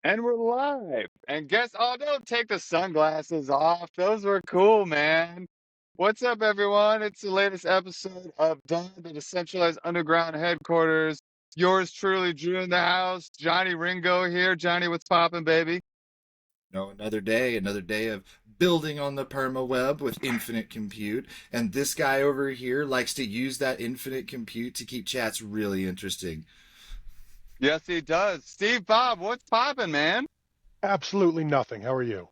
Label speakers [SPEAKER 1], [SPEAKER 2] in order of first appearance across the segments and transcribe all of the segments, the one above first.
[SPEAKER 1] And we're live. And guess, oh, don't take the sunglasses off. Those were cool, man. What's up, everyone? It's the latest episode of Dawn, the Decentralized Underground Headquarters. Yours truly, Drew in the house. Johnny Ringo here. Johnny, what's poppin', baby?
[SPEAKER 2] Another day of building on the perma web with infinite compute. And this guy over here likes to use that infinite compute to keep chats really interesting.
[SPEAKER 1] Yes, he does. Steve Bob, what's poppin', man?
[SPEAKER 3] Absolutely nothing. How are you?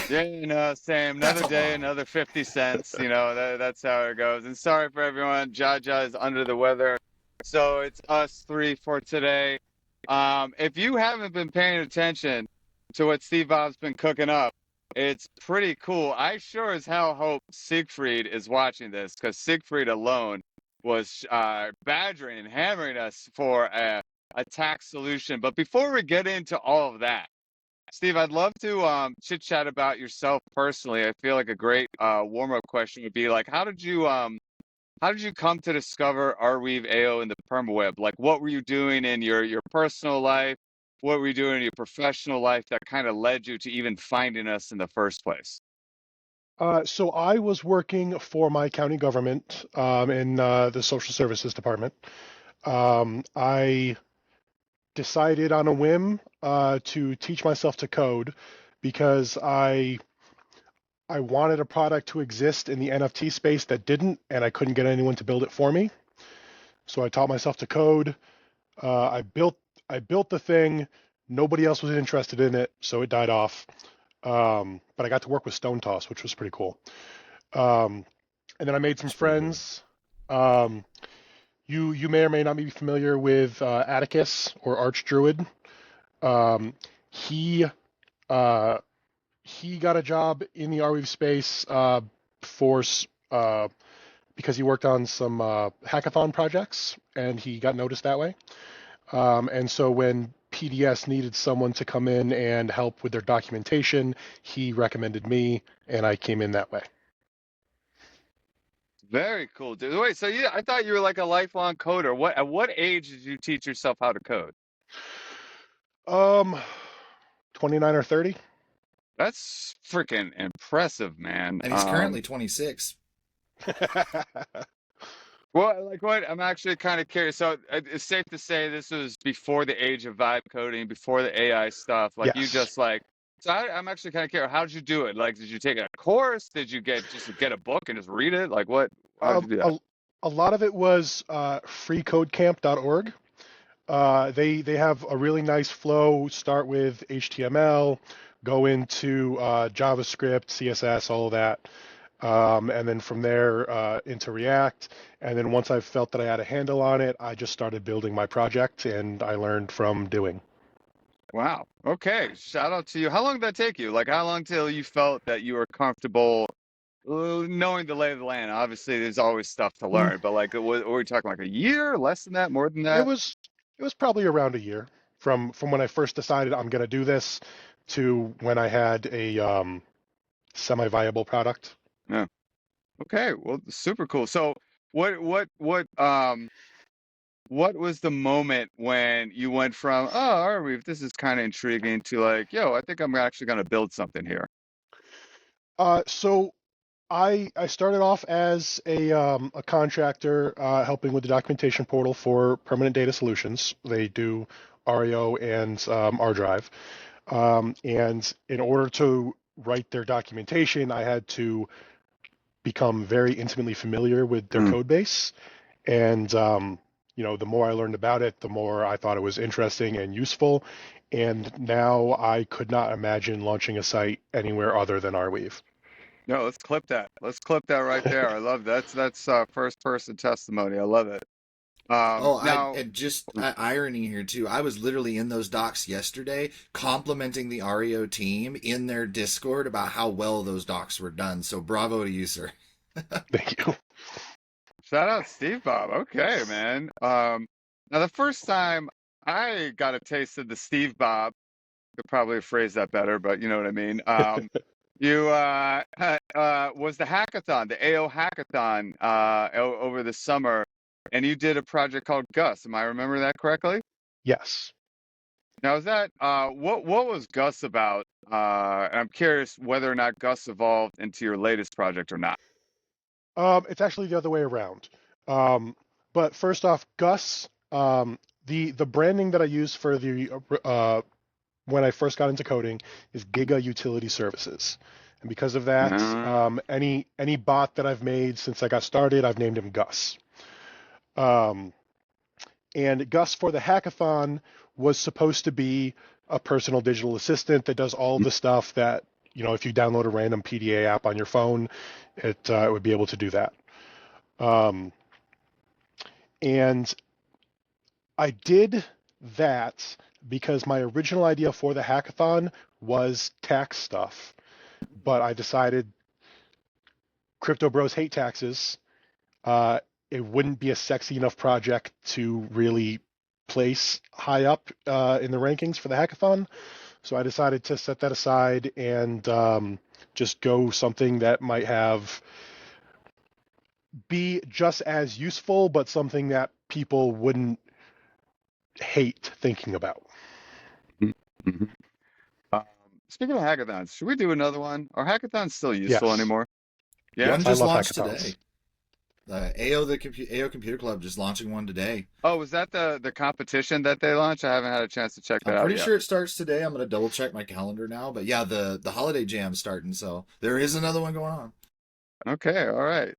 [SPEAKER 1] Yeah, same.
[SPEAKER 2] That's
[SPEAKER 1] Another
[SPEAKER 2] a
[SPEAKER 1] day,
[SPEAKER 2] lie.
[SPEAKER 1] another 50 cents. That's how it goes. And sorry for everyone. Jaja is under the weather. So it's us three for today. If you haven't been paying attention to what Steve Bob's been cooking up, it's pretty cool. I sure as hell hope Siegfried is watching this because Siegfried alone was badgering and hammering us for a tax solution. But before we get into all of that, Steve, I'd love to chit chat about yourself personally. I feel like a great warm-up question would be like, how did you come to discover Arweave AO in the permaweb? Like, what were you doing in your personal life? What were you doing in your professional life that kind of led you to even finding us in the first place?
[SPEAKER 3] So I was working for my county government in the social services department. I decided on a whim to teach myself to code because I wanted a product to exist in the NFT space that didn't, and I couldn't get anyone to build it for me. So I taught myself to code. Uh, I built I built the thing. Nobody else was interested in it, so it died off. But I got to work with Stone Toss, which was pretty cool. Um, and then I made some
[SPEAKER 2] That's pretty cool.
[SPEAKER 3] friends. Um, you may or may not be familiar with Atticus or Archdruid. Um, he uh, he got a job in the Arweave space for uh, because he worked on some hackathon projects, and he got noticed that way. And so when PDS needed someone to come in and help with their documentation, he recommended me, and I came in that way.
[SPEAKER 1] Very cool, dude. Wait, so I thought you were like a lifelong coder. At what age did you teach yourself how to code?
[SPEAKER 3] Um, 29 or 30.
[SPEAKER 1] That's freaking impressive, man.
[SPEAKER 2] And he's currently 26.
[SPEAKER 1] Well, like what? I'm actually kind of curious. So it's safe to say this was before the age of vibe coding, before the AI stuff. Like you
[SPEAKER 3] Yes.
[SPEAKER 1] just like. So I'm actually kind of curious. How did you do it? Like, did you take a course? Did you get a book and just read it? Like what? How did
[SPEAKER 3] Um,
[SPEAKER 1] you do that?
[SPEAKER 3] a, a lot of it was freecodecamp.org. They have a really nice flow. Start with HTML, go into JavaScript, CSS, all of that, and then from there into React. And then once I felt that I had a handle on it, I just started building my project, and I learned from doing.
[SPEAKER 1] Wow. Okay. Shout out to you. How long did that take you? Like, how long till you felt that you were comfortable knowing the lay of the land? Obviously, there's always stuff to
[SPEAKER 3] Mm,
[SPEAKER 1] learn, but like, were we talking like a year, less than that, more than
[SPEAKER 3] It
[SPEAKER 1] that?
[SPEAKER 3] was it was probably around a year from when I first decided I'm going to do this to when I had a semi-viable product.
[SPEAKER 1] Yeah. Okay. Well, super cool. So, what, what, what, um, what was the moment when you went from, oh, Arweave, this is kind of intriguing to like, yo, I think I'm actually going to build something here.
[SPEAKER 3] So I started off as a contractor helping with the documentation portal for Permanent Data Solutions. They do REO and Rdrive. And in order to write their documentation, I had to become very intimately familiar with their
[SPEAKER 1] Mm.
[SPEAKER 3] code base. And the more I learned about it, the more I thought it was interesting and useful. And now I could not imagine launching a site anywhere other than Arweave.
[SPEAKER 1] No, let's clip that. Let's clip that right there. I love that. That's first person testimony. I love it.
[SPEAKER 2] Oh, I
[SPEAKER 1] Now,
[SPEAKER 2] and just irony here too. I was literally in those docs yesterday, complimenting the REO team in their Discord about how well those docs were done. So bravo to you, sir.
[SPEAKER 3] Thank you.
[SPEAKER 1] shout out Steve Bob. Okay, man. Now the first time I got a taste of the Steve Bob, could probably phrase that better, but you know what I mean. You was the hackathon, the AO hackathon, over the summer, and you did a project called Gus. Am I remember that correctly?
[SPEAKER 3] Yes.
[SPEAKER 1] Now is that what was Gus about? And I'm curious whether or not Gus evolved into your latest project or not.
[SPEAKER 3] It's actually the other way around. Um, but first off, Gus, the branding that I use for the when I first got into coding is Giga Utility Services, and because of that,
[SPEAKER 1] Uh,
[SPEAKER 3] any bot that I've made since I got started, I've named him Gus. Um, and Gus for the hackathon was supposed to be a personal digital assistant that does all the stuff that, if you download a random PDA app on your phone, it would be able to do that. Um, and I did that because my original idea for the hackathon was tax stuff, but I decided Crypto Bros hate taxes. Uh, it wouldn't be a sexy enough project to really place high up in the rankings for the hackathon. So I decided to set that aside and just go something that might be just as useful, but something that people wouldn't hate thinking about.
[SPEAKER 1] mhm. Um, Speaking of hackathons, should we do another one? Are hackathons still useful
[SPEAKER 3] Yes,
[SPEAKER 1] anymore? Yeah.
[SPEAKER 2] One
[SPEAKER 3] I
[SPEAKER 2] just
[SPEAKER 3] love
[SPEAKER 2] launched
[SPEAKER 3] hackathons.
[SPEAKER 2] today. AO Computer Club just launching one today.
[SPEAKER 1] Oh, was that the competition that they launched? I haven't had a chance to check that
[SPEAKER 2] I'm
[SPEAKER 1] out
[SPEAKER 2] pretty
[SPEAKER 1] yet.
[SPEAKER 2] sure it starts today. I'm gonna double check my calendar now, but yeah, the holiday jam's starting, so there is another one going on.
[SPEAKER 1] Okay, all right.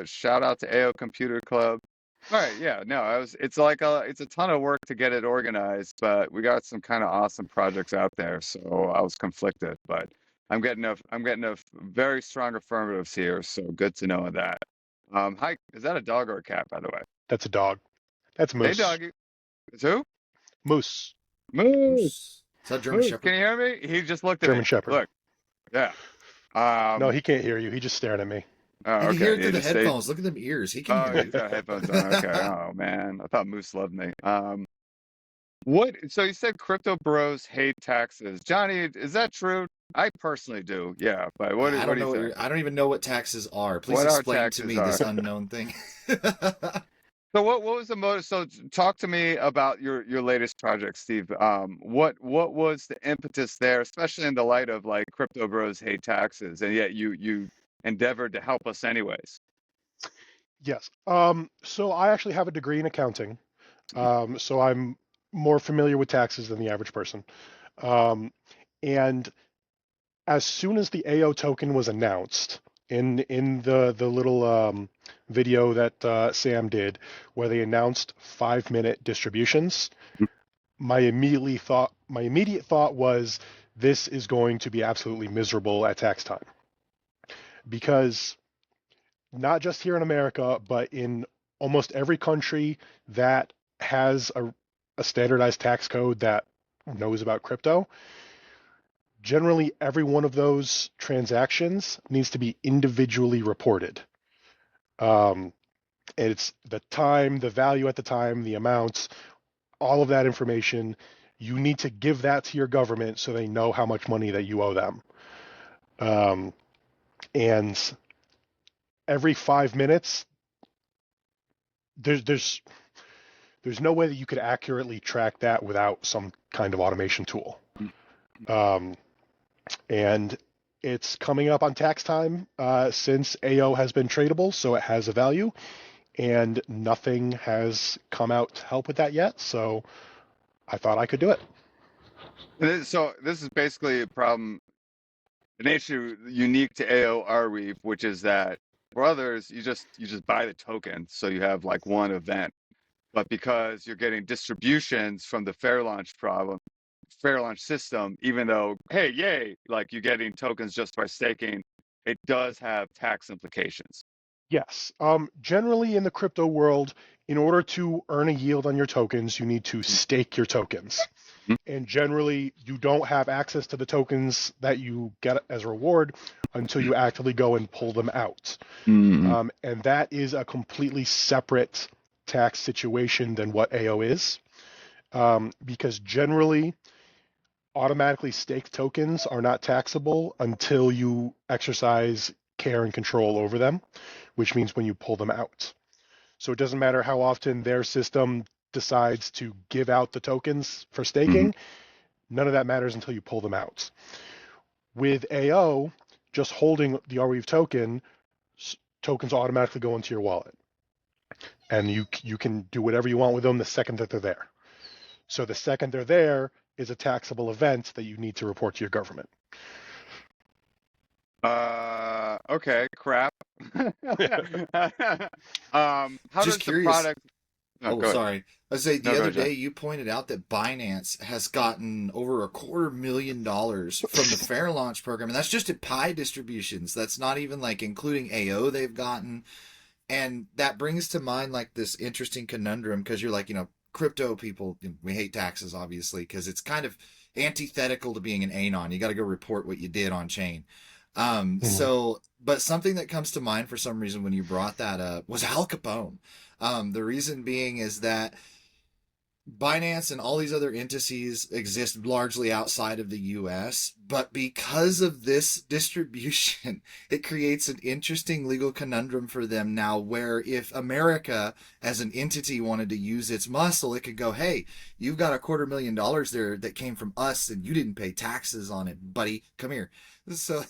[SPEAKER 1] Shout out to AO Computer Club. All right, yeah, no, it's a ton of work to get it organized, but we got some kind of awesome projects out there, so I was conflicted, but I'm getting a very strong affirmatives here, so good to know that. Hi, is that a dog or a cat, by the way?
[SPEAKER 3] That's a dog. That's
[SPEAKER 1] Hey,
[SPEAKER 3] Moose.
[SPEAKER 1] doggy. It's who?
[SPEAKER 3] Moose,
[SPEAKER 1] Moose.
[SPEAKER 2] Moose. Is that German
[SPEAKER 1] Moose. Can
[SPEAKER 2] Shepherd?
[SPEAKER 1] you hear me? He just looked at me.
[SPEAKER 3] German Shepherd.
[SPEAKER 1] Look. Yeah.
[SPEAKER 3] No,
[SPEAKER 1] Um.
[SPEAKER 3] he can't hear you. He's just staring at me.
[SPEAKER 2] He can hear
[SPEAKER 1] Okay.
[SPEAKER 2] it
[SPEAKER 1] He
[SPEAKER 2] through the
[SPEAKER 1] just stayed.
[SPEAKER 2] headphones. Look at them ears. He can
[SPEAKER 1] Oh,
[SPEAKER 2] hear
[SPEAKER 1] he's
[SPEAKER 2] you.
[SPEAKER 1] got headphones on. Okay. Oh man, I thought Moose loved me. What? So you said crypto bros hate taxes, Johnny? Is that true? I personally do. Yeah, but what?
[SPEAKER 2] I
[SPEAKER 1] What
[SPEAKER 2] don't
[SPEAKER 1] do you
[SPEAKER 2] know
[SPEAKER 1] think?
[SPEAKER 2] I don't even know what taxes are. Please
[SPEAKER 1] What our
[SPEAKER 2] explain to
[SPEAKER 1] taxes
[SPEAKER 2] me
[SPEAKER 1] are?
[SPEAKER 2] this unknown thing.
[SPEAKER 1] So what was the motive? So talk to me about your latest project, Steve. What was the impetus there, especially in the light of like crypto bros hate taxes, and yet you endeavored to help us anyways.
[SPEAKER 3] Yes. So I actually have a degree in accounting. So I'm more familiar with taxes than the average person. Um, and as soon as the AO token was announced in the little video that Sam did, where they announced 5-minute distributions, my immediate thought was this is going to be absolutely miserable at tax time because not just here in America, but in almost every country that has a standardized tax code that knows about crypto, generally every one of those transactions needs to be individually reported. Um, and it's the time, the value at the time, the amounts, all of that information. You need to give that to your government so they know how much money that you owe them. Um, and every 5 minutes, there's there's there's no way that you could accurately track that without some kind of automation tool. Um, and it's coming up on tax time since AO has been tradable, so it has a value, and nothing has come out to help with that yet. So I thought I could do it.
[SPEAKER 1] So this is basically a problem, an issue unique to AO Arweave, which is that for others, you just buy the token, so you have like one event. But because you're getting distributions from the fair launch system, even though, hey, yay, like you're getting tokens just by staking, it does have tax implications.
[SPEAKER 3] Yes. Generally in the crypto world, in order to earn a yield on your tokens, you need to stake your tokens. And generally, you don't have access to the tokens that you get as a reward until you actively go and pull them out.
[SPEAKER 1] Mm-hmm.
[SPEAKER 3] And that is a completely separate tax situation than what AO is. Because generally, automatically staked tokens are not taxable until you exercise care and control over them, which means when you pull them out. So it doesn't matter how often their system decides to give out the tokens for staking, none of that matters until you pull them out. With AO, just holding the Arweave token, tokens automatically go into your wallet, and you can do whatever you want with them the second that they're there. So the second they're there is a taxable event that you need to report to your government.
[SPEAKER 1] Okay, crap. How
[SPEAKER 2] Just
[SPEAKER 1] does the
[SPEAKER 2] curious.
[SPEAKER 1] product? No,
[SPEAKER 2] Oh,
[SPEAKER 1] go ahead.
[SPEAKER 2] sorry. I say
[SPEAKER 1] No,
[SPEAKER 2] the
[SPEAKER 1] go
[SPEAKER 2] other
[SPEAKER 1] ahead, John.
[SPEAKER 2] day you pointed out that Binance has gotten over $250,000 from the Fair Launch program, and that's just at Pi distributions. That's not even like including AO they've gotten. And that brings to mind like this interesting conundrum because you're like, crypto people, we hate taxes, obviously, because it's kind of antithetical to being an anon. You got to go report what you did on chain.
[SPEAKER 3] Mhm.
[SPEAKER 2] But something that comes to mind for some reason when you brought that up was Al Capone. The reason being is that Binance and all these other entities exist largely outside of the US, but because of this distribution, it creates an interesting legal conundrum for them now where if America as an entity wanted to use its muscle, it could go, hey, you've got $250,000 there that came from us and you didn't pay taxes on it, buddy. Come here. So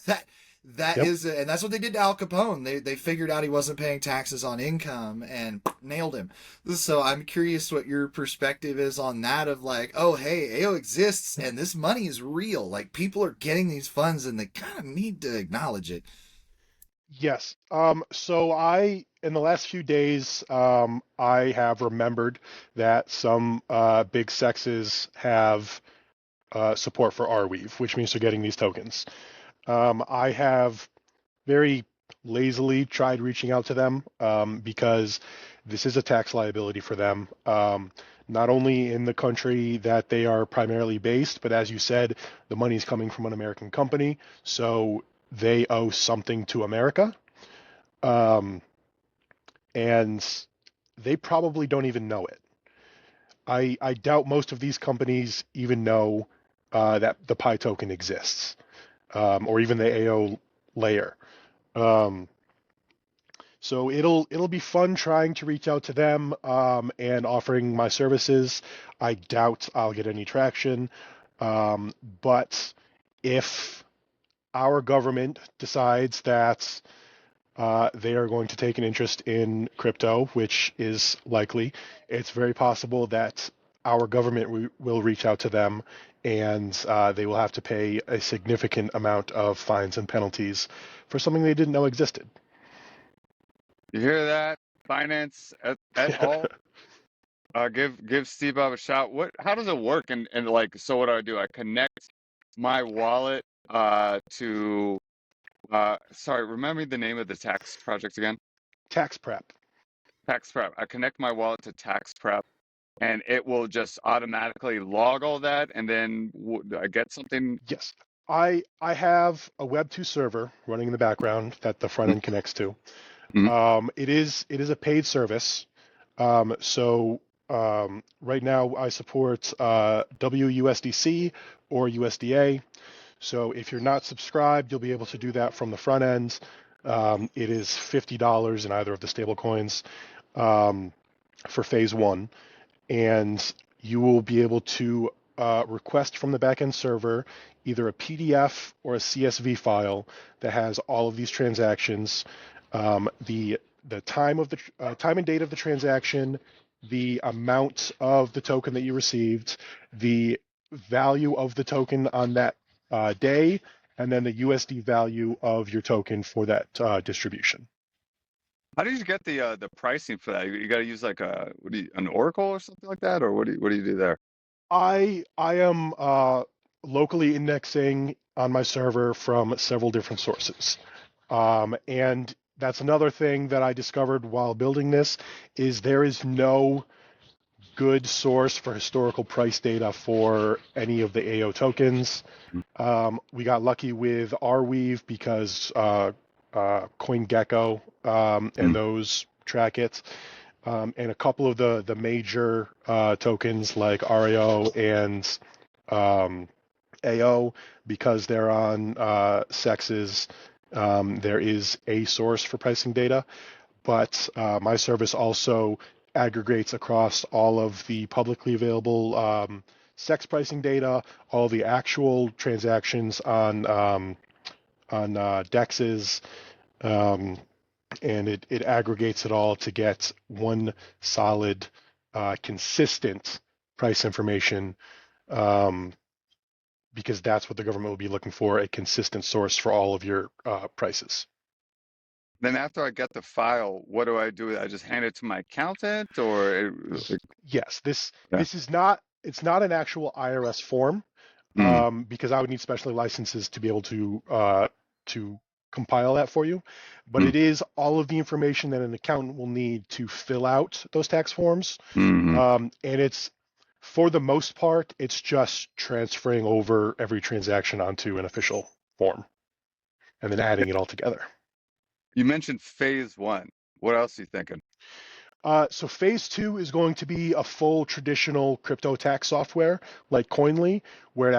[SPEAKER 2] that
[SPEAKER 3] Yep.
[SPEAKER 2] is, and that's what they did to Al Capone. They figured out he wasn't paying taxes on income and nailed him. So I'm curious what your perspective is on that of like, oh, hey, AO exists and this money is real. Like people are getting these funds and they kind of need to acknowledge it.
[SPEAKER 3] Yes. So in the last few days, I have remembered that some big sexes have support for Arweave, which means they're getting these tokens. I have very lazily tried reaching out to them because this is a tax liability for them, not only in the country that they are primarily based, but as you said, the money is coming from an American company, so they owe something to America. Um, and they probably don't even know it. I doubt most of these companies even know that the Pi token exists, or even the AO layer. Um, so it'll be fun trying to reach out to them and offering my services. I doubt I'll get any traction, but if our government decides that they are going to take an interest in crypto, which is likely, it's very possible that our government will reach out to them and they will have to pay a significant amount of fines and penalties for something they didn't know existed.
[SPEAKER 1] You hear that? Finance et al. Give Steve Bob a shout. How does it work? And like, so what do? I connect my wallet to sorry, remind me the name of the tax project again.
[SPEAKER 3] Tax prep.
[SPEAKER 1] Tax Prep. I connect my wallet to Tax Prep, and it will just automatically log all that, and then I get something.
[SPEAKER 3] Yes. I have a Web2 server running in the background that the front end connects to.
[SPEAKER 1] Mm-hmm.
[SPEAKER 3] It is a paid service. So right now I support WUSDC or USDA. So if you're not subscribed, you'll be able to do that from the front end. It is $50 in either of the stable coins for phase one, and you will be able to request from the backend server either a PDF or a CSV file that has all of these transactions, the time of the time and date of the transaction, the amount of the token that you received, the value of the token on that day, and then the USD value of your token for that distribution.
[SPEAKER 1] How do you get the pricing for that? You got to use like an Oracle or something like that, or what do you do there?
[SPEAKER 3] I am locally indexing on my server from several different sources. And that's another thing that I discovered while building this is there is no good source for historical price data for any of the AO tokens. We got lucky with Arweave because CoinGecko and those track it. And a couple of the major tokens like RAO and AO, because they're on sexes, there is a source for pricing data. But my service also aggregates across all of the publicly available sex pricing data, all the actual transactions on dexes, um, and it aggregates it all to get one solid, consistent price information, um, because that's what the government will be looking for, a consistent source for all of your prices.
[SPEAKER 1] Then after I get the file, what do I do? I just hand it to my accountant, or
[SPEAKER 3] Yes, this
[SPEAKER 1] yeah.
[SPEAKER 3] this is not it's not an actual IRS form,
[SPEAKER 1] Mm,
[SPEAKER 3] because I would need special licenses to be able to compile that for you. But
[SPEAKER 1] mm,
[SPEAKER 3] it is all of the information that an accountant will need to fill out those tax forms,
[SPEAKER 1] mm.
[SPEAKER 3] and it's for the most part it's just transferring over every transaction onto an official form and then adding it all together.
[SPEAKER 1] You mentioned phase one. What else are you thinking?
[SPEAKER 3] So phase two is going to be a full traditional crypto tax software like Coinly, where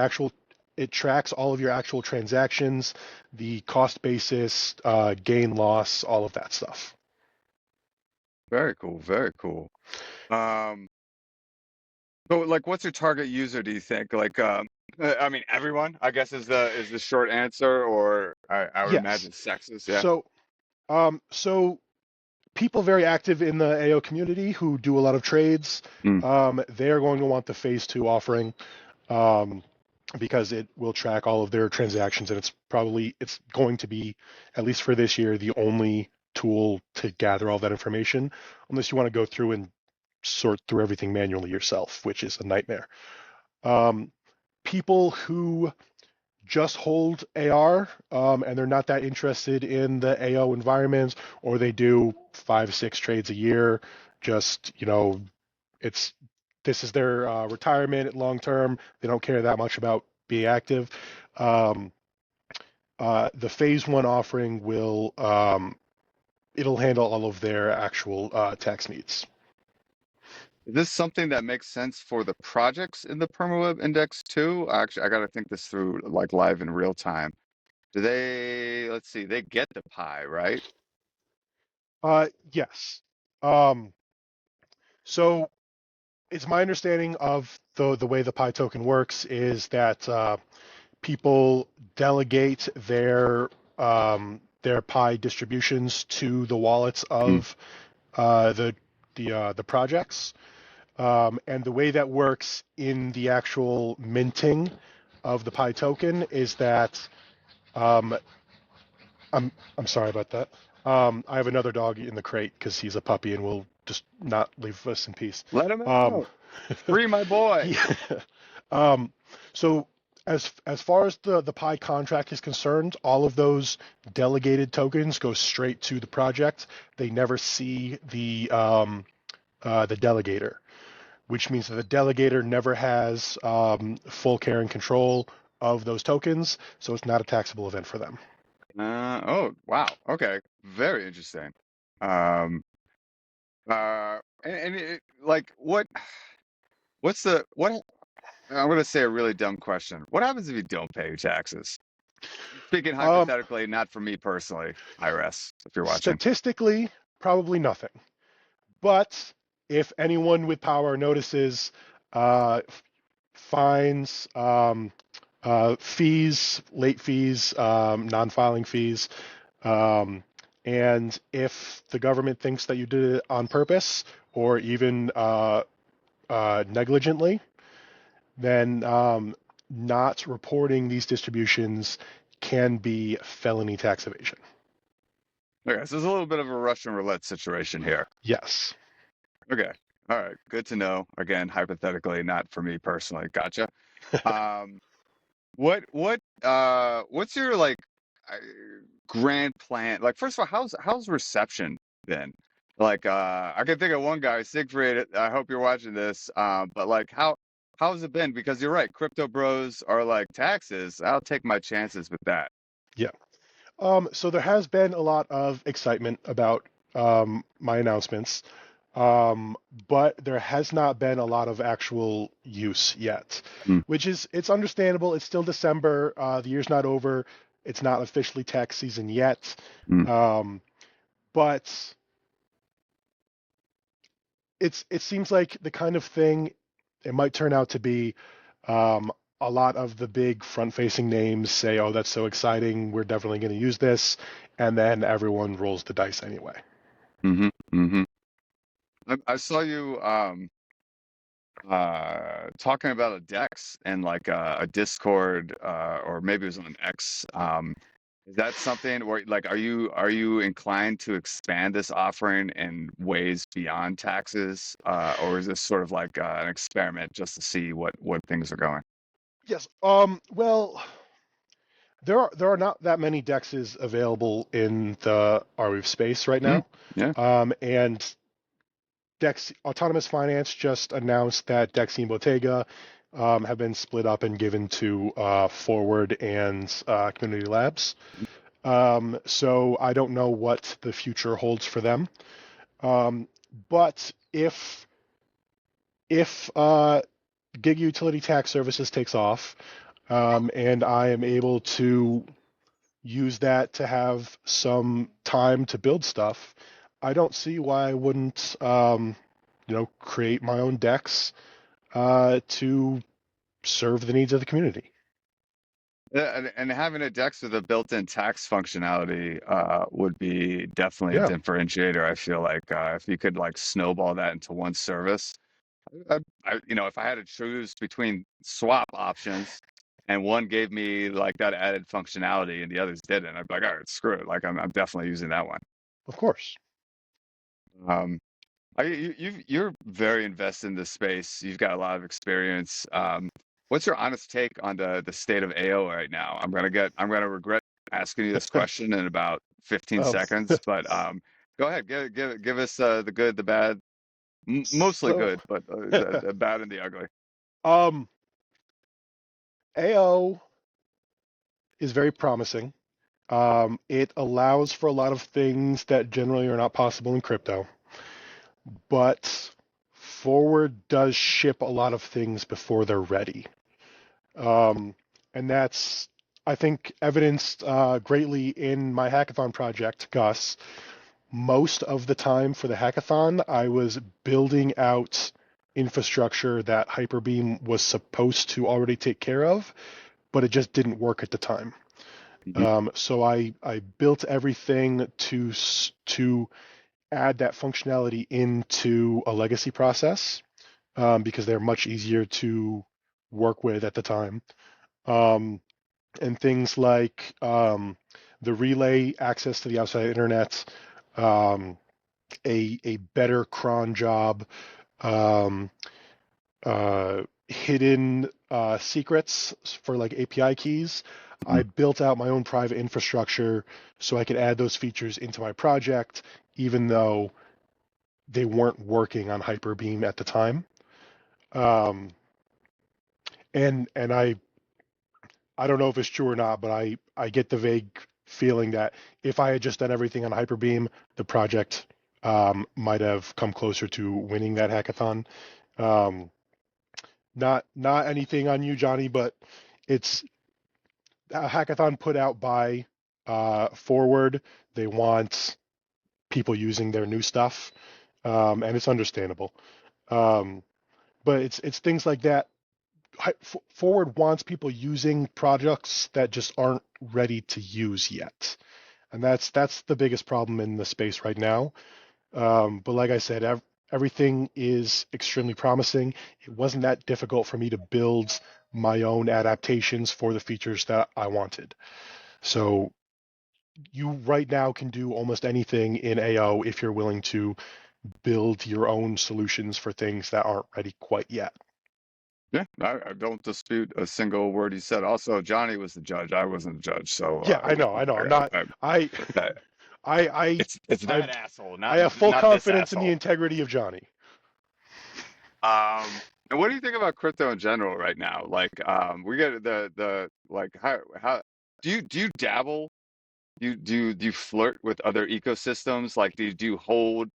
[SPEAKER 3] it tracks all of your actual transactions, the cost basis, gain loss, all of that stuff.
[SPEAKER 1] Very cool. Very cool. Um, so like, what's your target user? Do you think? Like, I mean, everyone, I guess is the short answer, or I would
[SPEAKER 3] Yes.
[SPEAKER 1] imagine sexist. Yeah.
[SPEAKER 3] So people very active in the AO community who do a lot of trades,
[SPEAKER 1] Mm,
[SPEAKER 3] they are going to want the phase two offering, um, because it will track all of their transactions, and it's going to be, at least for this year, the only tool to gather all that information, unless you want to go through and sort through everything manually yourself, which is a nightmare. Um, People who just hold AR, and they're not that interested in the AO environment, or they do 5, 6 trades a year, just, it's this is their retirement long term. They don't care that much about being active. Um, the phase one offering it'll handle all of their actual tax needs.
[SPEAKER 1] is this something that makes sense for the projects in the PermaWeb Index too? Actually, I got to think this through like live in real time. Do they? Let's see. They get the pie, right?
[SPEAKER 3] Yes. Um, so it's my understanding of the way the Pi token works is that people delegate their Pi distributions to the wallets
[SPEAKER 1] Mm,
[SPEAKER 3] of the projects. And the way that works in the actual minting of the Pi token is that, um, I'm sorry about that. I have another dog in the crate because he's a puppy and will just not leave us in peace.
[SPEAKER 1] let them
[SPEAKER 3] Um,
[SPEAKER 1] out. Free my boy.
[SPEAKER 3] he, um, so as far as the Pi contract is concerned, all of those delegated tokens go straight to the project. They never see the delegator, which means that the delegator never has full care and control of those tokens, so it's not a taxable event for them.
[SPEAKER 1] Oh, wow. Okay. Very interesting. Um, and like, what? I'm going to say a really dumb question. What happens if you don't pay your taxes? Speaking
[SPEAKER 3] Um,
[SPEAKER 1] hypothetically, not for me personally, IRS, if you're watching.
[SPEAKER 3] Statistically, probably nothing. But if anyone with power notices uh, fines, fees, late fees, non-filing fees, um, and if the government thinks that you did it on purpose or even negligently, then not reporting these distributions can be felony tax evasion.
[SPEAKER 1] Okay, so there's a little bit of a Russian roulette situation here.
[SPEAKER 3] Yes.
[SPEAKER 1] Okay. All right. Good to know. Again, hypothetically, not for me personally. Gotcha. Um, what's your like uh, grand plan? Like, first of all, how's reception been? Like, I can think of one guy, Siegfried. I hope you're watching this. But like, how's it been? Because you're right, crypto bros are like taxes. I'll take my chances with that.
[SPEAKER 3] Yeah. So there has been a lot of excitement about my announcements, um, but there has not been a lot of actual use yet,
[SPEAKER 1] Mm,
[SPEAKER 3] which is it's understandable. It's still December. The year's not over. It's not officially tax season yet,
[SPEAKER 1] mm,
[SPEAKER 3] um, but it seems like the kind of thing it might turn out to be. Um, a lot of the big front-facing names say, "Oh, that's so exciting! We're definitely going to use this," and then everyone rolls the dice anyway.
[SPEAKER 1] Mm-hmm. Mm-hmm. I saw you talking about a Dex and like a Discord or maybe it was on X. Is that something where like are you inclined to expand this offering in ways beyond taxes, or is this sort of like an experiment just to see what things are going?
[SPEAKER 3] Yes. Well, there are not that many dexes available in the Arweave space right
[SPEAKER 1] Mm,
[SPEAKER 3] now,
[SPEAKER 1] yeah.
[SPEAKER 3] and Dex Autonomous Finance just announced that Dexy and Bottega have been split up and given to Forward and Community Labs. So I don't know what the future holds for them. But if gig utility tax services takes off, and I am able to use that to have some time to build stuff, I don't see why I wouldn't, create my own decks to serve the needs of the community.
[SPEAKER 1] Yeah, and having a Dex with a built-in tax functionality would be definitely a
[SPEAKER 3] Yeah,
[SPEAKER 1] differentiator. I feel like if you could like snowball that into one service, if I had to choose between swap options and one gave me like that added functionality and the others didn't, I'd be like, all right, screw it. Like I'm definitely using that one.
[SPEAKER 3] of course.
[SPEAKER 1] Um, you're very invested in this space. You've got a lot of experience. What's your honest take on the state of AO right now? I'm gonna regret asking you this question in about 15
[SPEAKER 3] Um,
[SPEAKER 1] seconds, but go ahead, give us the good, the bad, mostly
[SPEAKER 3] so,
[SPEAKER 1] good, but the bad and the ugly.
[SPEAKER 3] um, AO is very promising. It allows for a lot of things that generally are not possible in crypto, but Forward does ship a lot of things before they're ready. And that's, I think, evidenced greatly in my hackathon project, Gus. Most of the time for the hackathon, I was building out infrastructure that Hyperbeam was supposed to already take care of, but it just didn't work at the time.
[SPEAKER 1] Hmm.
[SPEAKER 3] So I built everything to add that functionality into a legacy process, because they're much easier to work with at the time. Um, and things like the relay access to the outside internet, um, a better cron job, um, hidden secrets for like API keys. I built out my own private infrastructure so I could add those features into my project, even though they weren't working on Hyperbeam at the time. Um, and I don't know if it's true or not, but I get the vague feeling that if I had just done everything on Hyperbeam, the project might have come closer to winning that hackathon. Um, not anything on you, Johnny, but it's a hackathon put out by Forward. They want people using their new stuff, and it's understandable. Um, but it's things like that. Forward wants people using projects that just aren't ready to use yet, and that's the biggest problem in the space right now. But like I said, everything is extremely promising. It wasn't that difficult for me to build my own adaptations for the features that I wanted. So you right now can do almost anything in AO if you're willing to build your own solutions for things that aren't ready quite yet.
[SPEAKER 1] Yeah, I don't dispute a single word he said. Also, Johnny was the judge. I wasn't the judge, so
[SPEAKER 3] Yeah, I know, I know. I'm not. I,
[SPEAKER 1] I-
[SPEAKER 3] I, I,
[SPEAKER 1] it's
[SPEAKER 3] I,
[SPEAKER 1] that asshole,
[SPEAKER 3] I
[SPEAKER 1] not
[SPEAKER 3] have full
[SPEAKER 1] not this
[SPEAKER 3] confidence in the
[SPEAKER 1] asshole.
[SPEAKER 3] integrity of Johnny.
[SPEAKER 1] And what do you think about crypto in general right now? Like, we get the like how do you dabble? Do you flirt with other ecosystems? Like, do you hold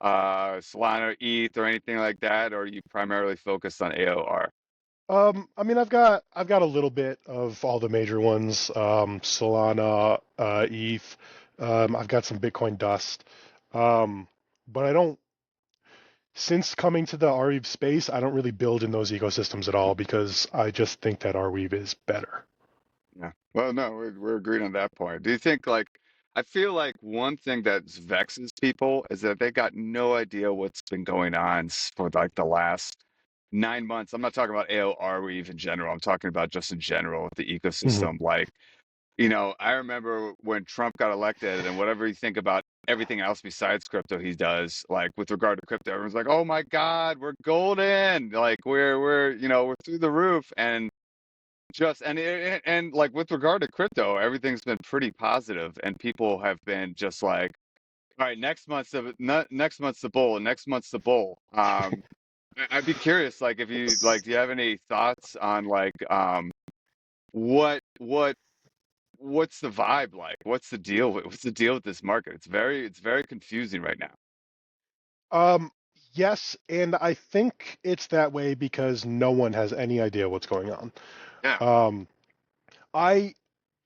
[SPEAKER 1] Solana, or ETH, or anything like that, or are you primarily focused on AOR?
[SPEAKER 3] I mean, I've got a little bit of all the major ones. Solana, ETH. I've got some Bitcoin Dust. But I don't. Since coming to the Arweave space, I don't really build in those ecosystems at all because I just think that Arweave is better.
[SPEAKER 1] Yeah. Well, no, we're agreed on that point. Do you think like I feel like one thing that vexes people is that they got no idea what's been going on for like the last 9 months. I'm not talking about AO Arweave in general. I'm talking about just in general with the
[SPEAKER 3] Mhm.
[SPEAKER 1] ecosystem. Like, you know, I remember when Trump got elected and whatever you think about everything else besides crypto he does, like with regard to crypto, everyone's like, "Oh my God, we're golden. Like we're you know, we're through the roof." And just and like with regard to crypto, everything's been pretty positive, and people have been just like, "All right, next month's the bull, and next month's the bull." I'd be curious, like, if you like, do you have any thoughts on like, what what's the vibe like? What's the deal with this market? It's very confusing right now.
[SPEAKER 3] Um, yes, and I think it's that way because no one has any idea what's going on.
[SPEAKER 1] Yeah,
[SPEAKER 3] Um, I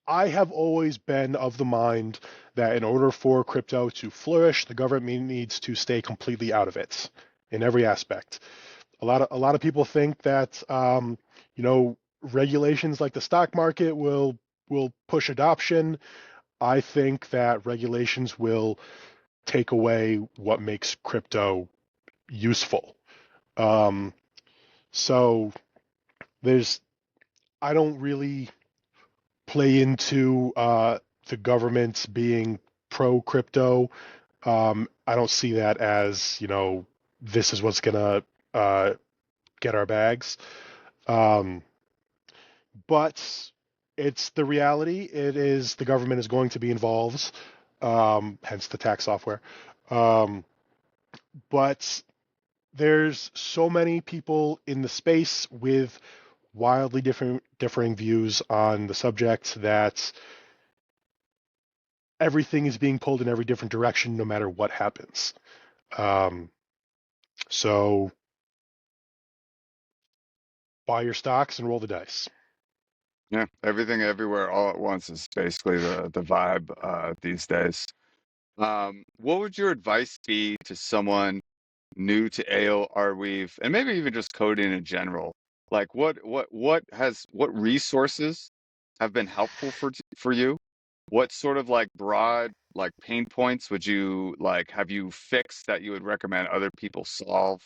[SPEAKER 3] I have always been of the mind that in order for crypto to flourish, the government needs to stay completely out of it in every aspect. A lot of people think that regulations like the stock market will push adoption. I think that regulations will take away what makes crypto useful. Um, so there's I don't really play into the government being pro crypto. I don't see that as, this is what's gonna uh, get our bags. Um, but it's the reality. It is the government is going to be involved, hence the tax software. Um, but there's so many people in the space with wildly differing views on the subject that everything is being pulled in every different direction no matter what happens. Um, so buy your stocks and roll the dice.
[SPEAKER 1] yeah. Everything, everywhere, all at once is basically the vibe these days. What would your advice be to someone new to AO Arweave and maybe even just coding in general? Like what resources have been helpful for you? What sort of like broad like pain points would you like have you fixed that you would recommend other people solve?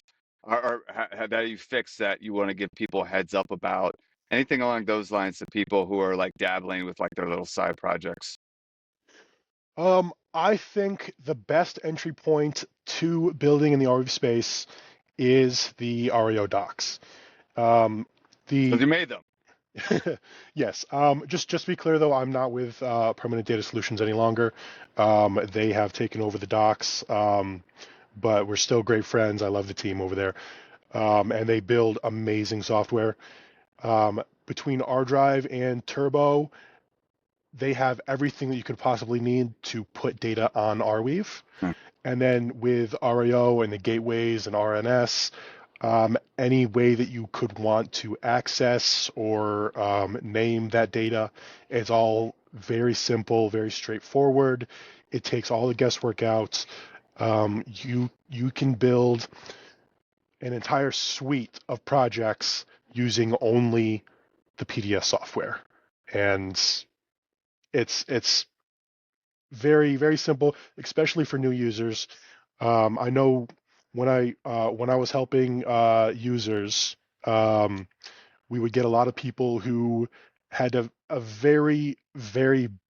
[SPEAKER 1] Or that you fixed that you want to give people a heads up about? Anything along those lines to people who are like dabbling with like their little side projects?
[SPEAKER 3] I think the best entry point to building in the RV space is the REO docs. Um,
[SPEAKER 1] Because
[SPEAKER 3] the
[SPEAKER 1] you made them.
[SPEAKER 3] yes. Just to be clear though, I'm not with Permanent Data Solutions any longer. They have taken over the docs, but we're still great friends. I love the team over there, and they build amazing software. Between Drive and Turbo, they have everything that you could possibly need to put data on Arweave.
[SPEAKER 1] Hmm.
[SPEAKER 3] And then with RAO and the gateways and RNS, any way that you could want to access or name that data is all very simple, very straightforward. It takes all the guesswork out. You can build an entire suite of projects using only the PDS software, and it's very simple, especially for new users. I know when I was helping users, um, we would get a lot of people who had a very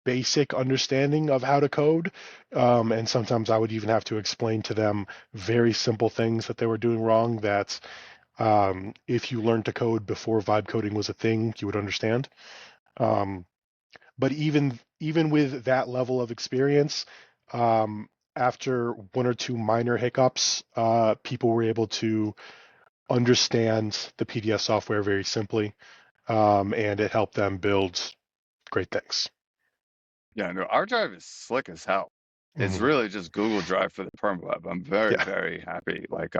[SPEAKER 3] basic understanding of how to code, and sometimes I would even have to explain to them very simple things that they were doing wrong. That if you learned to code before vibe coding was a thing, you would understand. Um, but even with that level of experience, um, after one or two minor hiccups, people were able to understand the PDS software very simply, and it helped them build great things.
[SPEAKER 1] Yeah, no, our drive is slick as hell. It's
[SPEAKER 3] Mhm.
[SPEAKER 1] really just Google Drive for the perm web. I'm very,
[SPEAKER 3] Yeah.
[SPEAKER 1] very happy. Like,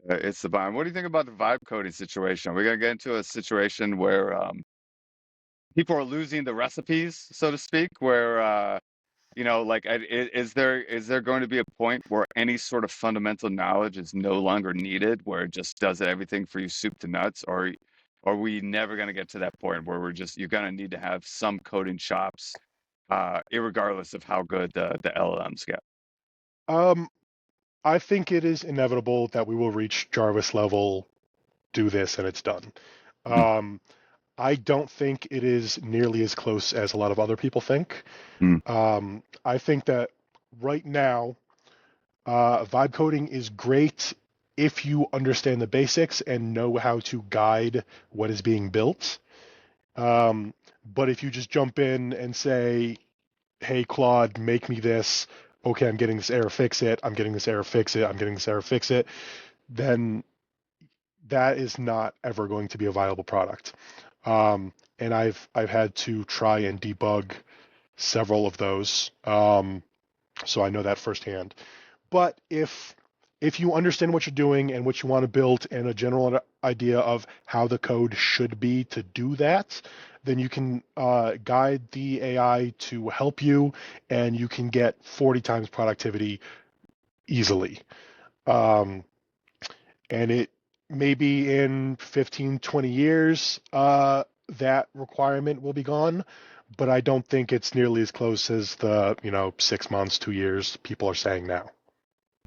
[SPEAKER 1] it's the bomb. What do you think about the vibe coding situation? We're gonna get into a situation where people are losing the recipes, so to speak, where like is there going to be a point where any sort of fundamental knowledge is no longer needed, where it just does everything for you soup to nuts, or are we never going to get to that point where you're going to need to have some coding chops, irregardless of how good the LLMs get?
[SPEAKER 3] Um, I think it is inevitable that we will reach Jarvis level, do this, and it's done. Um, I don't think it is nearly as close as a lot of other people think.
[SPEAKER 1] Mm-hmm.
[SPEAKER 3] I think that right now, vibe coding is great if you understand the basics and know how to guide what is being built. But if you just jump in and say, hey, Claude, make me this, okay, I'm getting this error, fix it, I'm getting this error, fix it, I'm getting this error, fix it, then that is not ever going to be a viable product. And I've had to try and debug several of those, so I know that firsthand. But if you understand what you're doing and what you want to build and a general idea of how the code should be to do that, then you can guide the AI to help you, and you can get 40 times productivity easily. Um, and it maybe in 15, 20 years, that requirement will be gone. But I don't think it's nearly as close as the 6 months, 2 years people are saying now.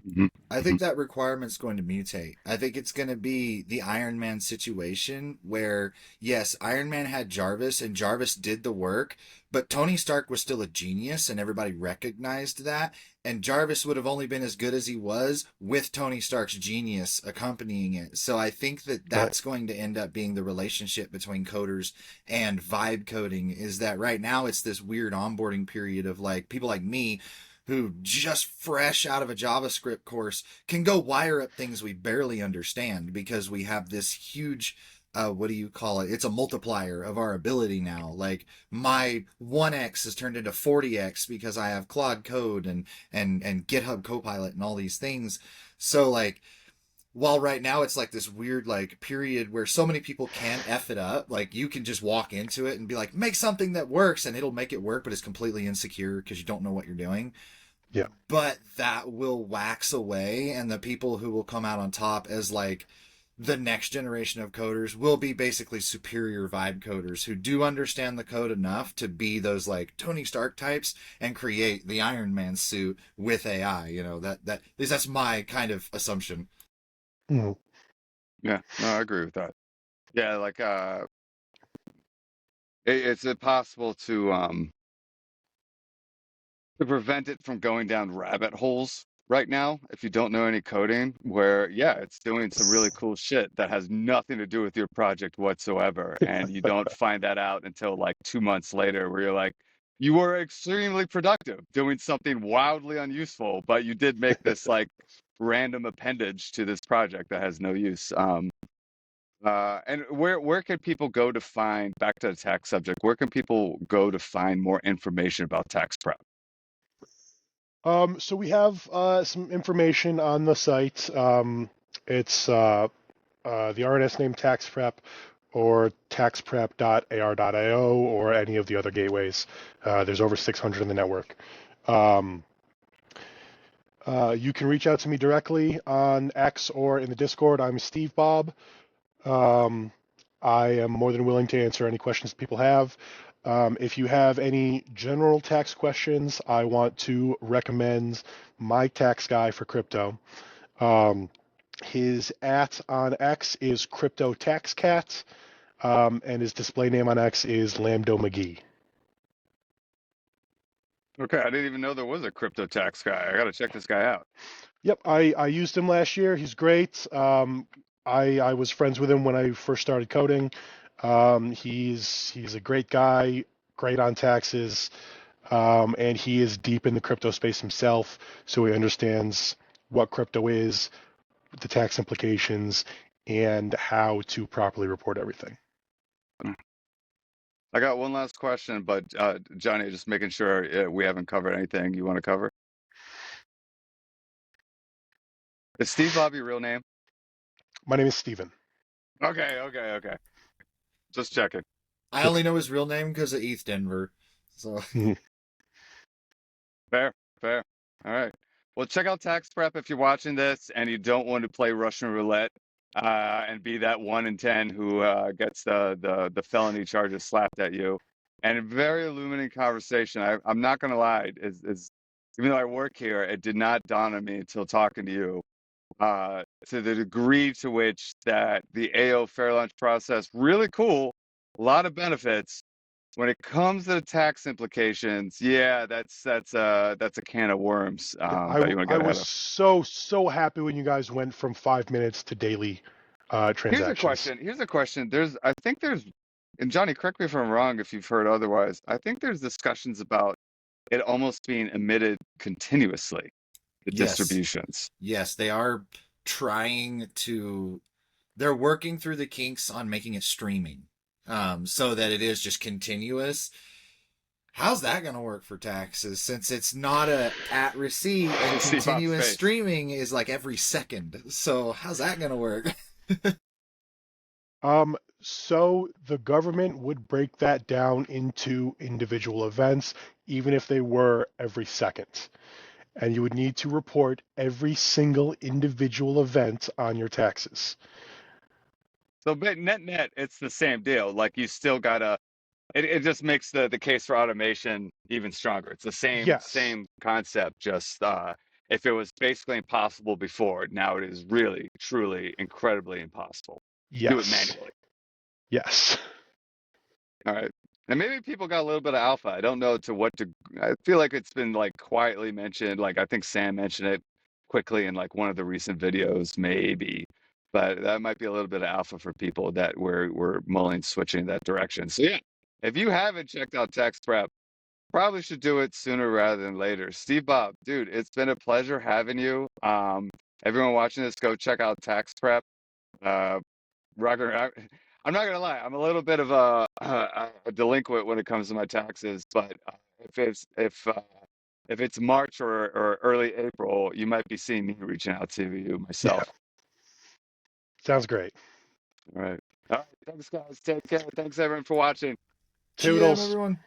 [SPEAKER 1] Mm-hmm.
[SPEAKER 2] I
[SPEAKER 1] Mm-hmm.
[SPEAKER 2] think that requirement's going to mutate. I think it's going to be the Iron Man situation where, yes, Iron Man had Jarvis and Jarvis did the work, but Tony Stark was still a genius and everybody recognized that. And Jarvis would have only been as good as he was with Tony Stark's genius accompanying it. So I think that
[SPEAKER 3] Right.
[SPEAKER 2] that's going to end up being the relationship between coders and vibe coding, is that right now it's this weird onboarding period of like people like me who just fresh out of a JavaScript course can go wire up things we barely understand because we have this huge what do you call it? It's a multiplier of our ability now. Like my 1x has turned into 40x because I have Claude Code and GitHub Copilot and all these things. So like while right now it's like this weird like period where so many people can F it up, like you can just walk into it and be like, make something that works and it'll make it work, but it's completely insecure because you don't know what you're doing.
[SPEAKER 3] Yeah.
[SPEAKER 2] But that will wax away, and the people who will come out on top as like the next generation of coders will be basically superior vibe coders who do understand the code enough to be those like Tony Stark types and create the Iron Man suit with AI. That's my kind of assumption.
[SPEAKER 3] Mhm.
[SPEAKER 1] Yeah, no, I agree with that. Yeah, like it's impossible to prevent it from going down rabbit holes right now if you don't know any coding, where yeah, it's doing some really cool shit that has nothing to do with your project whatsoever, and you don't find that out until like 2 months later, where you're like, you were extremely productive doing something wildly unuseful, but you did make this like random appendage to this project that has no use. And where can people go to find, back to the tax subject, where can people go to find more information about tax prep?
[SPEAKER 3] So we have some information on the site. It's the RNS name Tax Prep or taxprep.ar.io or any of the other gateways. There's over 600 in the network. Um, you can reach out to me directly on X or in the Discord. I'm Steve Bob. Um, I am more than willing to answer any questions people have. If you have any general tax questions, I want to recommend my tax guy for crypto. Um, his @ on X is Crypto Tax Cat, and his display name on X is Lambdo McGee.
[SPEAKER 1] Okay, I didn't even know there was a crypto tax guy. I got to check this guy out.
[SPEAKER 3] Yep, I used him last year. He's great. I was friends with him when I first started coding. He's a great guy, great on taxes, and he is deep in the crypto space himself, so he understands what crypto is, the tax implications, and how to properly report everything.
[SPEAKER 1] I got one last question, but Johnny, just making sure we haven't covered anything you want to cover. Is Steve Bob your real name?
[SPEAKER 3] My name is Steven.
[SPEAKER 1] Okay, okay, okay. Just checking.
[SPEAKER 2] I only know his real name because of ETH Denver. So
[SPEAKER 1] Fair, fair. All right. Well, check out Tax Prep if you're watching this and you don't want to play Russian roulette and be that 1 in 10 who gets the felony charges slapped at you. And a very illuminating conversation. I'm not going to lie, is even though I work here, it did not dawn on me until talking to you. To the degree to which that the AO fair lunch process, really cool, a lot of benefits. When it comes to the tax implications, yeah, that's a can of worms
[SPEAKER 3] Yeah,
[SPEAKER 1] that you want to
[SPEAKER 3] I
[SPEAKER 1] get ahead
[SPEAKER 3] was
[SPEAKER 1] of.
[SPEAKER 3] so happy when you guys went from 5 minutes to daily
[SPEAKER 1] Here's a
[SPEAKER 3] transactions.
[SPEAKER 1] question. Here's a question. I think there's, and Johnny, correct me if I'm wrong if you've heard otherwise. I think there's discussions about it almost being emitted continuously, the
[SPEAKER 2] Yes.
[SPEAKER 1] distributions.
[SPEAKER 2] Yes, they are they're working through the kinks on making it streaming, so that it is just continuous. How's that going to work for taxes since it's not a at receipt and
[SPEAKER 1] See Bob's
[SPEAKER 2] continuous
[SPEAKER 1] face.
[SPEAKER 2] streaming is like every second? So how's that going to work?
[SPEAKER 3] So the government would break that down into individual events, even if they were every second. And you would need to report every single individual event on your taxes.
[SPEAKER 1] So, but net, it's the same deal. Like you still gotta. It just makes the case for automation even stronger. It's the
[SPEAKER 3] Yes,
[SPEAKER 1] same concept. Just if it was basically impossible before, now it is really, truly, incredibly impossible to do it
[SPEAKER 3] yes,
[SPEAKER 1] manually.
[SPEAKER 3] yes.
[SPEAKER 1] All right. And maybe people got a little bit of alpha. I don't know to what to. I feel like it's been like quietly mentioned. Like I think Sam mentioned it quickly in like one of the recent videos, maybe. But that might be a little bit of alpha for people that we're mulling switching that direction. So yeah, if you haven't checked out Tax Prep, probably should do it sooner rather than later. Steve Bob, dude, it's been a pleasure having you. Everyone watching this, go check out Tax Prep. Uh, Roger, I'm not gonna lie. I'm a little bit of a delinquent when it comes to my taxes, but if it's March or early April, you might be seeing me reaching out to you
[SPEAKER 3] Yeah,
[SPEAKER 1] myself.
[SPEAKER 3] sounds great.
[SPEAKER 1] All right. All right. Thanks, guys. Take care. Thanks, everyone, for watching.
[SPEAKER 2] GM,
[SPEAKER 3] Toodles.
[SPEAKER 2] everyone.